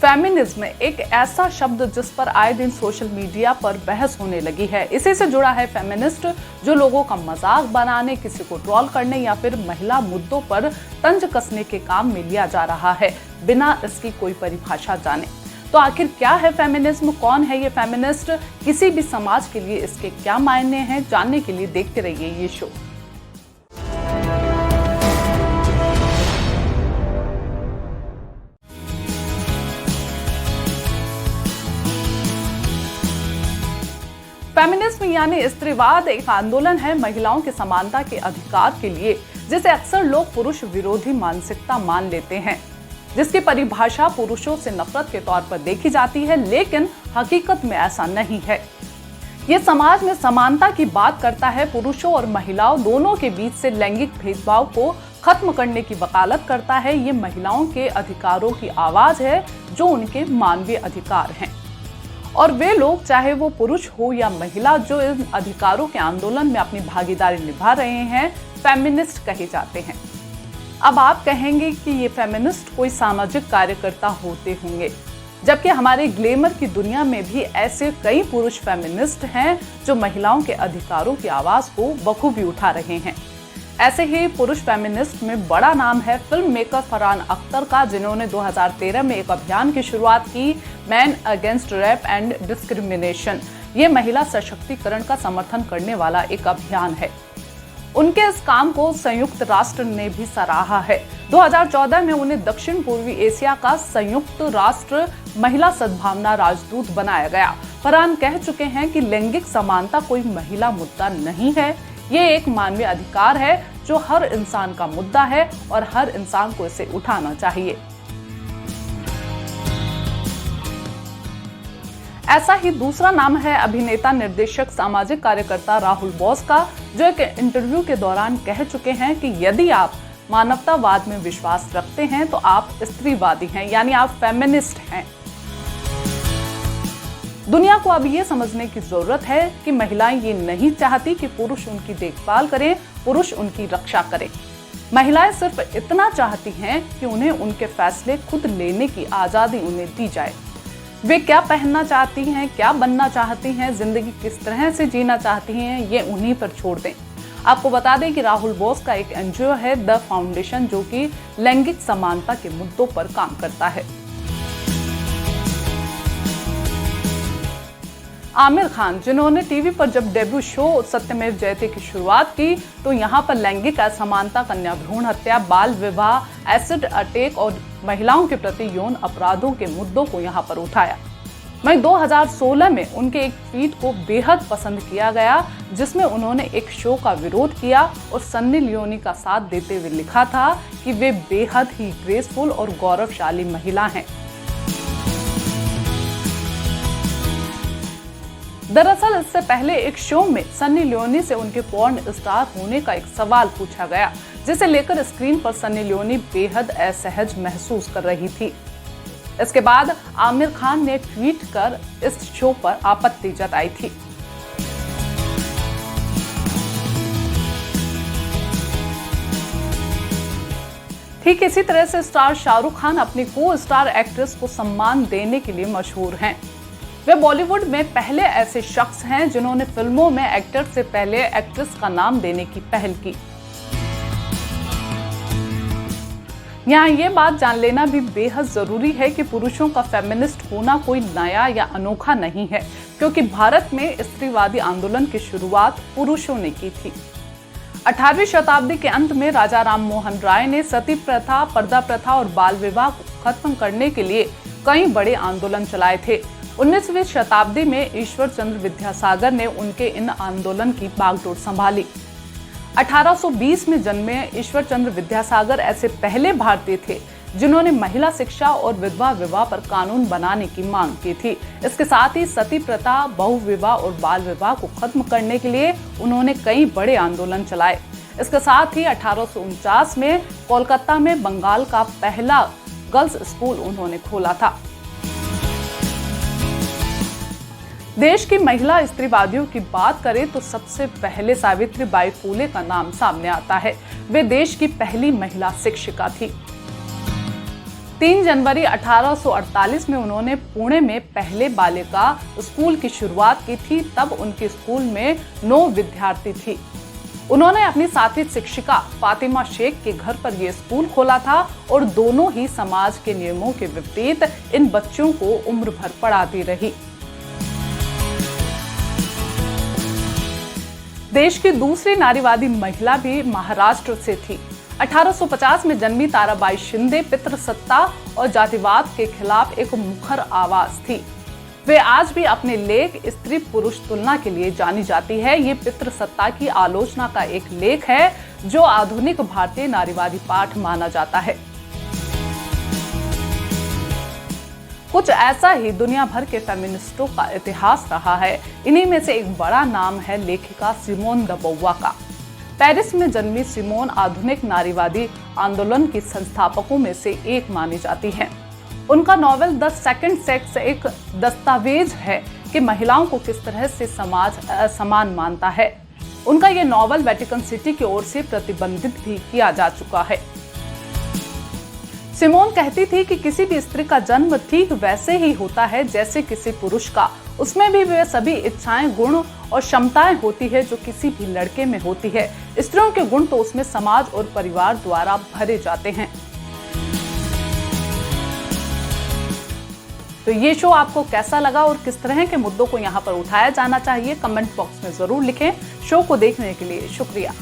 Feminism एक ऐसा शब्द जिस पर आए दिन सोशल मीडिया पर बहस होने लगी है। इसी से जुड़ा है फेमिनिस्ट, जो लोगों का मजाक बनाने, किसी को ट्रोल करने या फिर महिला मुद्दों पर तंज कसने के काम में लिया जा रहा है, बिना इसकी कोई परिभाषा जाने। तो आखिर क्या है फेमिनिज्म, कौन है ये फेमिनिस्ट, किसी भी समाज के लिए इसके क्या मायने हैं, जानने के लिए देखते रहिए ये शो। फेमिनिज्म यानी स्त्रीवाद एक आंदोलन है महिलाओं की समानता के अधिकार के लिए, जिसे अक्सर लोग पुरुष विरोधी मानसिकता मान लेते हैं, जिसकी परिभाषा पुरुषों से नफरत के तौर पर देखी जाती है, लेकिन हकीकत में ऐसा नहीं है। ये समाज में समानता की बात करता है, पुरुषों और महिलाओं दोनों के बीच से लैंगिक भेदभाव को खत्म करने की वकालत करता है। ये महिलाओं के अधिकारों की आवाज है, जो उनके मानवीय अधिकार हैं, और वे लोग, चाहे वो पुरुष हो या महिला, जो इन अधिकारों के आंदोलन में अपनी भागीदारी निभा रहे हैं, फेमिनिस्ट कहे जाते हैं। अब आप कहेंगे कि ये फेमिनिस्ट कोई सामाजिक कार्यकर्ता होते होंगे, जबकि हमारे ग्लैमर की दुनिया में भी ऐसे कई पुरुष फेमिनिस्ट हैं जो महिलाओं के अधिकारों की आवाज को बखूबी उठा रहे हैं। ऐसे ही पुरुष फेमिनिस्ट में बड़ा नाम है फिल्म मेकर फरहान अख्तर का, जिन्होंने 2013 में एक अभियान की शुरुआत की, man against rape and discrimination. ये महिला सशक्तिकरण का समर्थन करने वाला एक अभियान है। उनके इस काम को संयुक्त राष्ट्र ने भी सराहा है। 2014 में उन्हें दक्षिण पूर्वी एशिया का संयुक्त राष्ट्र महिला सद्भावना राजदूत बनाया गया। फरहान कह चुके हैं कि लैंगिक समानता कोई महिला मुद्दा नहीं है, ये एक मानवीय अधिकार है जो हर इंसान का मुद्दा है और हर इंसान को इसे उठाना चाहिए। ऐसा ही दूसरा नाम है अभिनेता, निर्देशक, सामाजिक कार्यकर्ता राहुल बोस का, जो एक इंटरव्यू के दौरान कह चुके हैं कि यदि आप मानवतावाद में विश्वास रखते हैं तो आप स्त्रीवादी हैं, यानी आप फेमिनिस्ट हैं। दुनिया को अब ये समझने की जरूरत है कि महिलाएं ये नहीं चाहती कि पुरुष उनकी देखभाल करें, पुरुष उनकी रक्षा करें। महिलाएं सिर्फ इतना चाहती हैं कि उन्हें उनके फैसले खुद लेने की आजादी उन्हें दी जाए। वे क्या पहनना चाहती हैं, क्या बनना चाहती हैं, जिंदगी किस तरह से जीना चाहती हैं, ये उन्हीं पर छोड़ दें। आपको बता दें कि राहुल बोस का एक एनजीओ है द फाउंडेशन, जो कि लैंगिक समानता के मुद्दों पर काम करता है। आमिर खान, जिन्होंने टीवी पर जब डेब्यू शो सत्यमेव जयते की शुरुआत की, तो यहाँ पर लैंगिक असमानता, कन्या भ्रूण हत्या, बाल विवाह, एसिड अटैक और महिलाओं के प्रति यौन अपराधों के मुद्दों को यहाँ पर उठाया। वहीं 2016 में उनके एक ट्वीट को बेहद पसंद किया गया, जिसमें उन्होंने एक शो का विरोध किया और सन्नी लियोनी का साथ देते हुए लिखा था कि वे बेहद ही ग्रेसफुल और गौरवशाली महिला हैं। दरअसल इससे पहले एक शो में सन्नी लियोनी से उनके पॉर्न स्टार होने का एक सवाल पूछा गया, जिसे लेकर स्क्रीन पर सन्नी लियोनी बेहद असहज महसूस कर रही थी। इसके बाद आमिर खान ने ट्वीट कर इस शो पर आपत्ति जताई थी। ठीक इसी तरह से स्टार शाहरुख खान अपनी को स्टार एक्ट्रेस को सम्मान देने के लिए मशहूर हैं। वे बॉलीवुड में पहले ऐसे शख्स हैं जिन्होंने फिल्मों में एक्टर से पहले एक्ट्रेस का नाम देने की पहल की। यहाँ ये बात जान लेना भी बेहद जरूरी है कि पुरुषों का फेमिनिस्ट होना कोई नया या अनोखा नहीं है, क्योंकि भारत में स्त्रीवादी आंदोलन की शुरुआत पुरुषों ने की थी। 18वीं शताब्दी के अंत में राजा राम मोहन राय ने सती प्रथा, पर्दा प्रथा और बाल विवाह को खत्म करने के लिए कई बड़े आंदोलन चलाए थे। 19वीं शताब्दी में ईश्वर चंद्र विद्यासागर ने उनके इन आंदोलन की बागडोर संभाली। 1820 में जन्मे ईश्वर चंद्र विद्यासागर ऐसे पहले भारतीय थे जिन्होंने महिला शिक्षा और विधवा विवाह पर कानून बनाने की मांग की थी। इसके साथ ही सती प्रथा, बहु विवाह और बाल विवाह को खत्म करने के लिए उन्होंने कई बड़े आंदोलन चलाए। इसके साथ ही 1849 में कोलकाता में बंगाल का पहला गर्ल्स स्कूल उन्होंने खोला था। देश की महिला स्त्रीवादियों की बात करें तो सबसे पहले सावित्रीबाई फुले का नाम सामने आता है। वे देश की पहली महिला शिक्षिका थी। 3 जनवरी 1848 में उन्होंने पुणे में पहले बालिका स्कूल की शुरुआत की थी। तब उनके स्कूल में 9 विद्यार्थी थी। उन्होंने अपनी साथी शिक्षिका फातिमा शेख के घर पर यह स्कूल खोला था और दोनों ही समाज के नियमों के विपरीत इन बच्चों को उम्र भर पढ़ाती रही। देश की दूसरी नारीवादी महिला भी महाराष्ट्र से थी। 1850 में जन्मी ताराबाई शिंदे पितृसत्ता और जातिवाद के खिलाफ एक मुखर आवाज थी। वे आज भी अपने लेख स्त्री पुरुष तुलना के लिए जानी जाती है। ये पितृसत्ता की आलोचना का एक लेख है जो आधुनिक भारतीय नारीवादी पाठ माना जाता है। कुछ ऐसा ही दुनिया भर के फेमिनिस्टों का इतिहास रहा है। इन्हीं में से एक बड़ा नाम है लेखिका सिमोन द बोवा का। पेरिस में जन्मी सिमोन आधुनिक नारीवादी आंदोलन की संस्थापकों में से एक मानी जाती हैं। उनका नॉवेल द सेकंड सेक्स एक दस्तावेज है कि महिलाओं को किस तरह से समाज असमान मानता है। उनका यह नॉवेल वेटिकन सिटी की ओर से प्रतिबंधित भी किया जा चुका है। सिमोन कहती थी कि किसी भी स्त्री का जन्म ठीक वैसे ही होता है जैसे किसी पुरुष का। उसमें भी वे सभी इच्छाएं, गुण और क्षमताएं होती है जो किसी भी लड़के में होती है। स्त्रियों के गुण तो उसमें समाज और परिवार द्वारा भरे जाते हैं। तो ये शो आपको कैसा लगा और किस तरह के मुद्दों को यहाँ पर उठाया जाना चाहिए, कमेंट बॉक्स में जरूर लिखें। शो को देखने के लिए शुक्रिया।